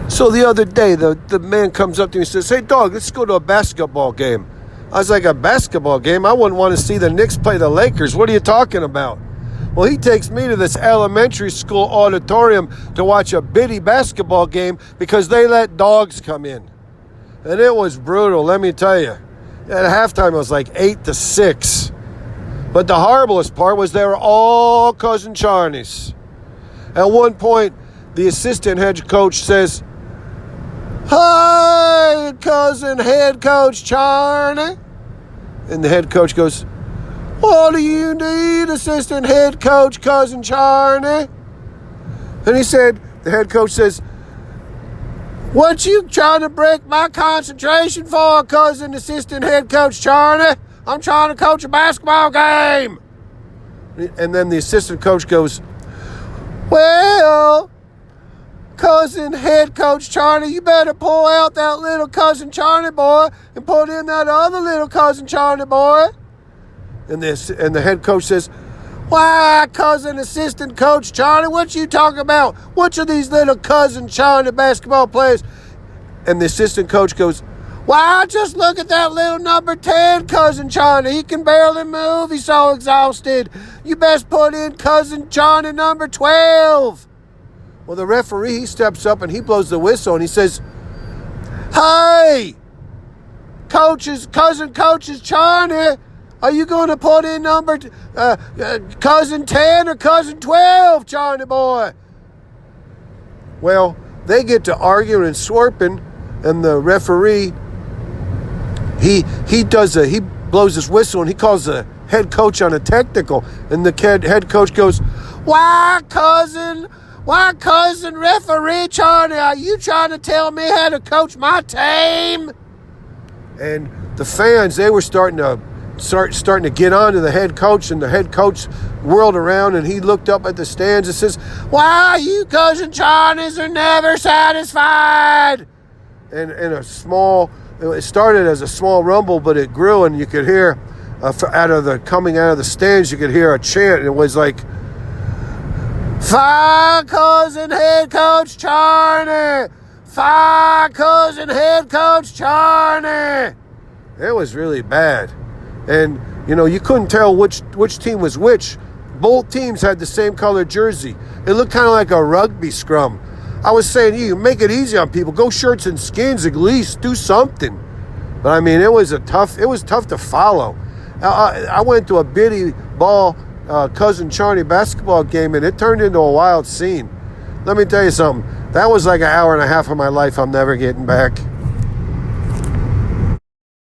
So the other day, the man comes up to me and says, "Hey, dog, let's go to a basketball game." I was like, "A basketball game? I wouldn't want to see the Knicks play the Lakers. What are you talking about?" Well, he takes me to this elementary school auditorium to watch a Biddy Basketball game because they let dogs come in. And it was brutal, let me tell you. At halftime, it was like 8-6. But the horriblest part was they were all Cousin Charnies. At one point, the assistant head coach says, "Hi, cousin head coach Charney." And the head coach goes, "What do you need, assistant head coach cousin Charney?" And the head coach says, "What you trying to break my concentration for, cousin assistant head coach Charney? I'm trying to coach a basketball game." And then the assistant coach goes, "Well, cousin head coach Charney, you better pull out that little cousin Charney boy and put in that other little cousin Charney boy." And the head coach says, "Why, cousin assistant coach Charney, what you talking about? Which of these little cousin Charney basketball players?" And the assistant coach goes, "Why, just look at that little number 10 cousin Charney. He can barely move. He's so exhausted. You best put in cousin Charney number 12. Well, the referee, he steps up and he blows the whistle and he says, "Hey, cousin coaches Charney, are you going to put in number cousin 10 or cousin 12, Charney boy?" Well, they get to arguing and swarping, and the referee, he blows his whistle and he calls the head coach on a technical, and the head coach goes, Why, cousin referee Charney, are you trying to tell me how to coach my team?" And the fans, they were starting to get on to the head coach, and the head coach whirled around and he looked up at the stands and says, "Why, you cousin Charnies are never satisfied." And it started as a small rumble, but it grew, and you could hear coming out of the stands, you could hear a chant, and it was like, "Fire cousin head coach Charney! Fire cousin head coach Charney!" It was really bad. And, you couldn't tell which team was which. Both teams had the same colored jersey. It looked kind of like a rugby scrum. I was saying, you make it easy on people. Go shirts and skins at least. Do something. But, I mean, it was tough to follow. I went to a Biddy Ball cousin Charney basketball game, and it turned into a wild scene. Let me tell you something. That was like an hour and a half of my life I'm never getting back.